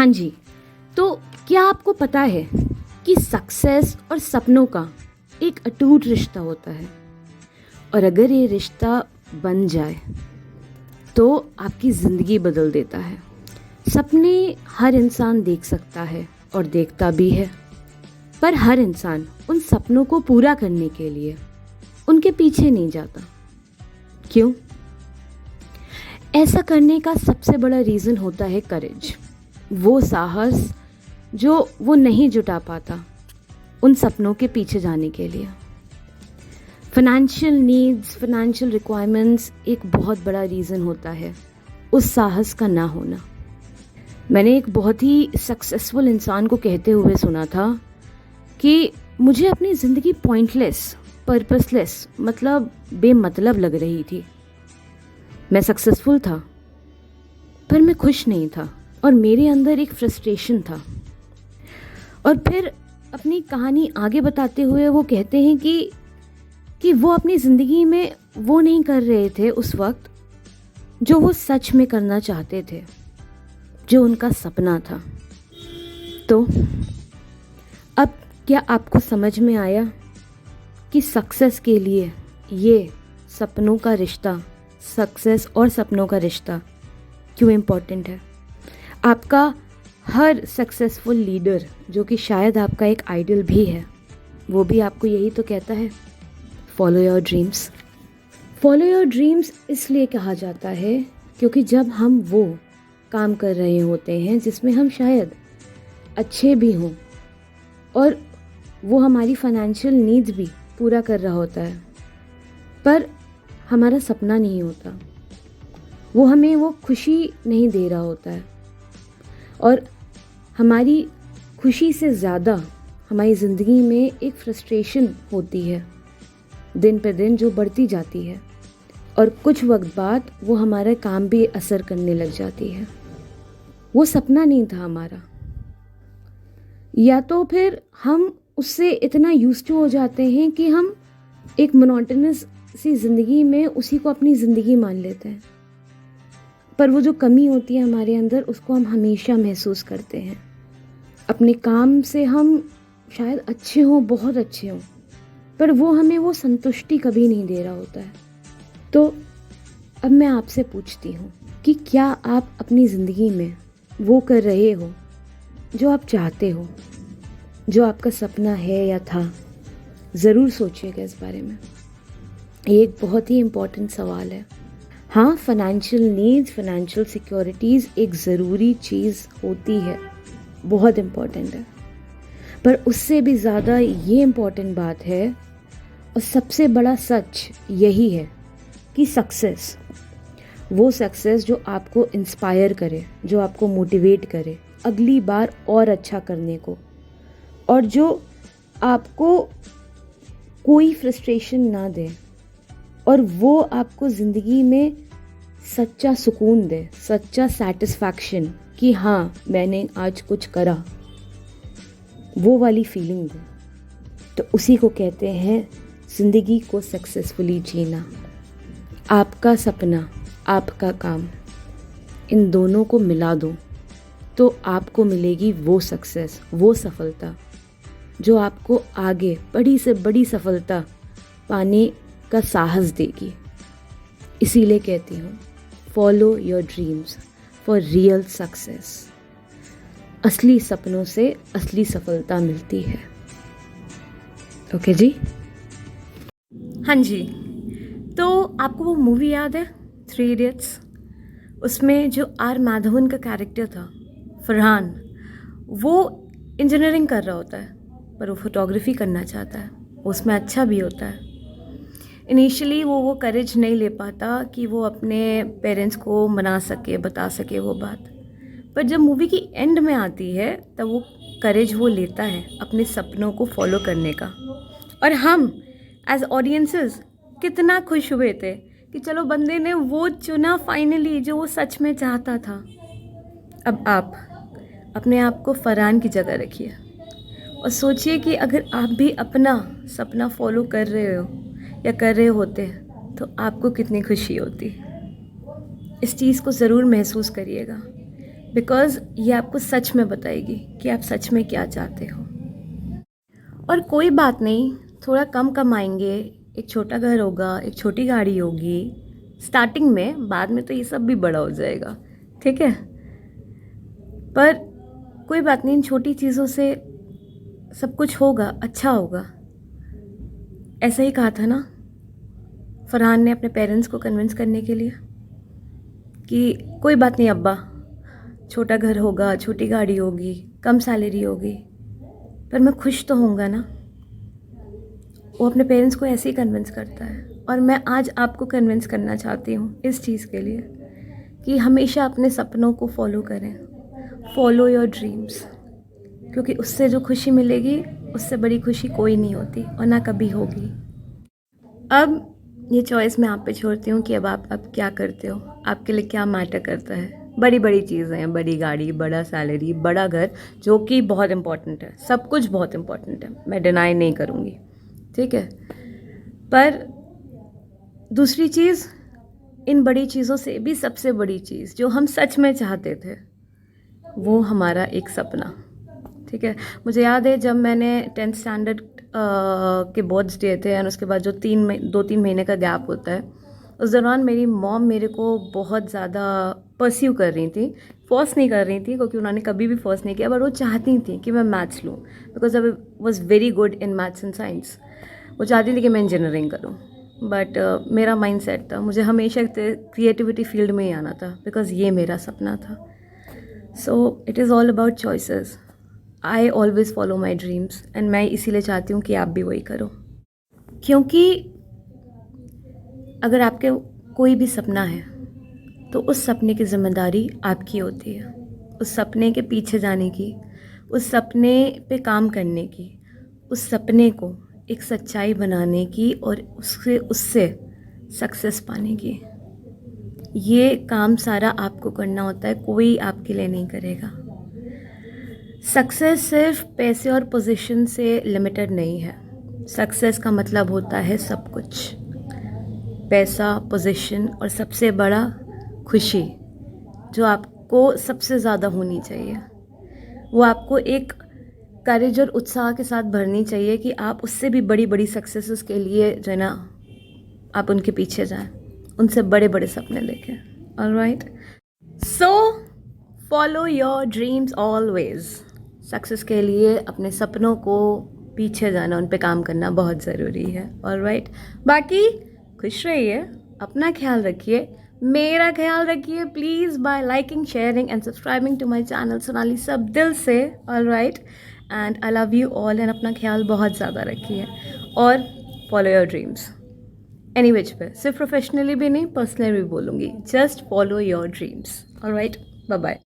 हाँ जी, तो क्या आपको पता है कि सक्सेस और सपनों का एक अटूट रिश्ता होता है, और अगर ये रिश्ता बन जाए तो आपकी ज़िंदगी बदल देता है। सपने हर इंसान देख सकता है और देखता भी है, पर हर इंसान उन सपनों को पूरा करने के लिए उनके पीछे नहीं जाता। क्यों? ऐसा करने का सबसे बड़ा रीज़न होता है करेज, वो साहस जो वो नहीं जुटा पाता उन सपनों के पीछे जाने के लिए। फाइनेंशियल नीड्स, फाइनेंशियल रिक्वायरमेंट्स एक बहुत बड़ा रीज़न होता है उस साहस का ना होना। मैंने एक बहुत ही सक्सेसफुल इंसान को कहते हुए सुना था कि मुझे अपनी ज़िंदगी पॉइंटलेस, पर्पसलेस, मतलब बेमतलब लग रही थी। मैं सक्सेसफुल था पर मैं खुश नहीं था, और मेरे अंदर एक फ्रस्ट्रेशन था। और फिर अपनी कहानी आगे बताते हुए वो कहते हैं कि वो अपनी ज़िंदगी में वो नहीं कर रहे थे उस वक्त जो वो सच में करना चाहते थे, जो उनका सपना था। तो अब क्या आपको समझ में आया कि सक्सेस के लिए ये सपनों का रिश्ता, सक्सेस और सपनों का रिश्ता क्यों इम्पोर्टेंट है? आपका हर सक्सेसफुल लीडर, जो कि शायद आपका एक आइडल भी है, वो भी आपको यही तो कहता है, follow your dreams. Follow your dreams इसलिए कहा जाता है क्योंकि जब हम वो काम कर रहे होते हैं जिसमें हम शायद अच्छे भी हों और वो हमारी फाइनेंशियल नीड्स भी पूरा कर रहा होता है, पर हमारा सपना नहीं होता, वो हमें वो खुशी नहीं दे रहा होता है, और हमारी खुशी से ज़्यादा हमारी ज़िंदगी में एक फ्रस्ट्रेशन होती है दिन पे दिन, जो बढ़ती जाती है, और कुछ वक्त बाद वो हमारे काम भी असर करने लग जाती है। वो सपना नहीं था हमारा, या तो फिर हम उससे इतना यूज्ड टू हो जाते हैं कि हम एक मोनोटोनस सी ज़िंदगी में उसी को अपनी ज़िंदगी मान लेते हैं, पर वो जो कमी होती है हमारे अंदर उसको हम हमेशा महसूस करते हैं। अपने काम से हम शायद अच्छे हों, बहुत अच्छे हों, पर वो हमें वो संतुष्टि कभी नहीं दे रहा होता है। तो अब मैं आपसे पूछती हूँ कि क्या आप अपनी ज़िंदगी में वो कर रहे हो जो आप चाहते हो, जो आपका सपना है या था? ज़रूर सोचिएगा इस बारे में। ये एक बहुत ही इम्पोर्टेंट सवाल है। हाँ, फाइनेंशियल नीड्स, फाइनेंशियल सिक्योरिटीज़ एक ज़रूरी चीज़ होती है, बहुत इम्पोर्टेंट है, पर उससे भी ज़्यादा ये इम्पोर्टेंट बात है और सबसे बड़ा सच यही है कि सक्सेस, वो सक्सेस जो आपको इंस्पायर करे, जो आपको मोटिवेट करे अगली बार और अच्छा करने को, और जो आपको कोई फ्रस्ट्रेशन ना दे, और वो आपको ज़िंदगी में सच्चा सुकून दे, सच्चा सेटिस्फैक्शन कि हाँ मैंने आज कुछ करा, वो वाली फीलिंग दे, तो उसी को कहते हैं ज़िंदगी को सक्सेसफुली जीना। आपका सपना, आपका काम, इन दोनों को मिला दो तो आपको मिलेगी वो सक्सेस, वो सफलता जो आपको आगे बड़ी से बड़ी सफलता पाने का साहस देगी। इसीलिए कहती हूँ, follow your dreams for real success. असली सपनों से असली सफलता मिलती है। ओके जी? हाँ जी, तो आपको वो मूवी याद है, 3 इडियट्स? उसमें जो आर माधवन का कैरेक्टर था, फरहान, वो इंजीनियरिंग कर रहा होता है पर वो फोटोग्राफी करना चाहता है, उसमें अच्छा भी होता है। इनिशियली वो करेज नहीं ले पाता कि वो अपने पेरेंट्स को मना सके, बता सके वो बात, पर जब मूवी की एंड में आती है तब वो करेज वो लेता है अपने सपनों को फॉलो करने का। और हम एज ऑडियंसेस कितना खुश हुए थे कि चलो बंदे ने वो चुना फाइनली जो वो सच में चाहता था। अब आप अपने आप को फरहान की जगह रखिए और सोचिए कि अगर आप भी अपना सपना फॉलो कर रहे हो या कर रहे होते तो आपको कितनी खुशी होती। इस चीज़ को ज़रूर महसूस करिएगा। बिकॉज़ ये आपको सच में बताएगी कि आप सच में क्या चाहते हो। और कोई बात नहीं, थोड़ा कम कमाएंगे, एक छोटा घर होगा, एक छोटी गाड़ी होगी स्टार्टिंग में, बाद में तो ये सब भी बड़ा हो जाएगा, ठीक है। पर कोई बात नहीं, इन छोटी चीज़ों से सब कुछ होगा, अच्छा होगा। ऐसा ही कहा था ना फरहान ने अपने पेरेंट्स को कन्विंस करने के लिए कि कोई बात नहीं अब्बा, छोटा घर होगा, छोटी गाड़ी होगी, कम सैलरी होगी, पर मैं खुश तो होऊंगा ना। वो अपने पेरेंट्स को ऐसे ही कन्विंस करता है। और मैं आज आपको कन्विंस करना चाहती हूँ इस चीज़ के लिए कि हमेशा अपने सपनों को फॉलो करें, फॉलो योर ड्रीम्स, क्योंकि उससे जो खुशी मिलेगी उससे बड़ी खुशी कोई नहीं होती और ना कभी होगी। अब ये चॉइस मैं आप पे छोड़ती हूँ कि अब आप क्या करते हो, आपके लिए क्या मैटर करता है। बड़ी बड़ी चीज़ें हैं, बड़ी गाड़ी, बड़ा सैलरी, बड़ा घर, जो कि बहुत इम्पॉर्टेंट है, सब कुछ बहुत इम्पॉर्टेंट है, मैं डिनाई नहीं करूँगी, ठीक है। पर दूसरी चीज़, इन बड़ी चीज़ों से भी सबसे बड़ी चीज़ जो हम सच में चाहते थे, वो हमारा एक सपना, ठीक है। मुझे याद है जब मैंने 10th स्टैंडर्ड के बोर्ड्स दिए थे और उसके बाद जो 2-3 महीने का गैप होता है, उस दौरान मेरी मॉम मेरे को बहुत ज़्यादा परस्यू कर रही थी, फोर्स नहीं कर रही थी क्योंकि उन्होंने कभी भी फोर्स नहीं किया, पर वो चाहती थी कि मैं मैथ्स लूँ because I was very good in maths and science. वो चाहती थी कि मैं इंजीनियरिंग करूँ, बट मेरा माइंड सेट था, मुझे हमेशा क्रिएटिविटी फील्ड में ही आना था बिकॉज ये मेरा सपना था। So it is all about choices. I always follow my dreams and मैं इसीलिए चाहती हूँ कि आप भी वही करो, क्योंकि अगर आपके कोई भी सपना है तो उस सपने की जिम्मेदारी आपकी होती है, उस सपने के पीछे जाने की, उस सपने पे काम करने की, उस सपने को एक सच्चाई बनाने की और उससे सक्सेस पाने की। ये काम सारा आपको करना होता है, कोई आपके लिए नहीं करेगा। सक्सेस सिर्फ पैसे और पोजीशन से लिमिटेड नहीं है। सक्सेस का मतलब होता है सब कुछ, पैसा, पोजीशन और सबसे बड़ा खुशी, जो आपको सबसे ज़्यादा होनी चाहिए। वो आपको एक करेज और उत्साह के साथ भरनी चाहिए कि आप उससे भी बड़ी बड़ी सक्सेसेस के लिए जो है ना, आप उनके पीछे जाएं, उनसे बड़े बड़े सपने देखें। Alright, so follow your dreams always. Success के लिए अपने सपनों को पीछे जाना, उन पे काम करना बहुत ज़रूरी है। ऑलराइट, बाकी खुश रहिए, अपना ख्याल रखिए, मेरा ख्याल रखिए please by liking, sharing and subscribing to my channel Sonali, सब दिल से। Alright, and I love you all and अपना ख्याल बहुत ज़्यादा रखिए और follow your dreams any which पे, सिर्फ प्रोफेशनली भी नहीं, पर्सनली भी बोलूँगी, just follow your dreams. Alright, bye bye.